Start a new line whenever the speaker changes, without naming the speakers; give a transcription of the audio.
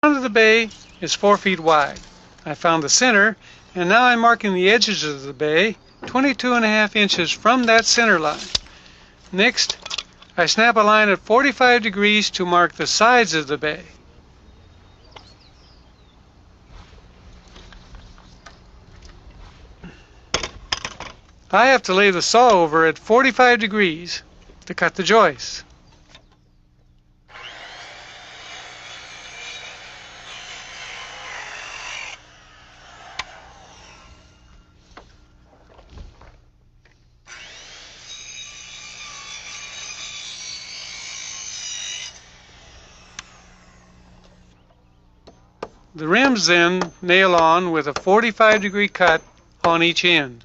front of the bay is 4 feet wide. I found the center, and now I'm marking the edges of the bay 22.5 inches from that center line. Next, I snap a line at 45 degrees to mark the sides of the bay. I have to lay the saw over at 45 degrees to cut the joists. The rims then nail on with a 45-degree cut on each end.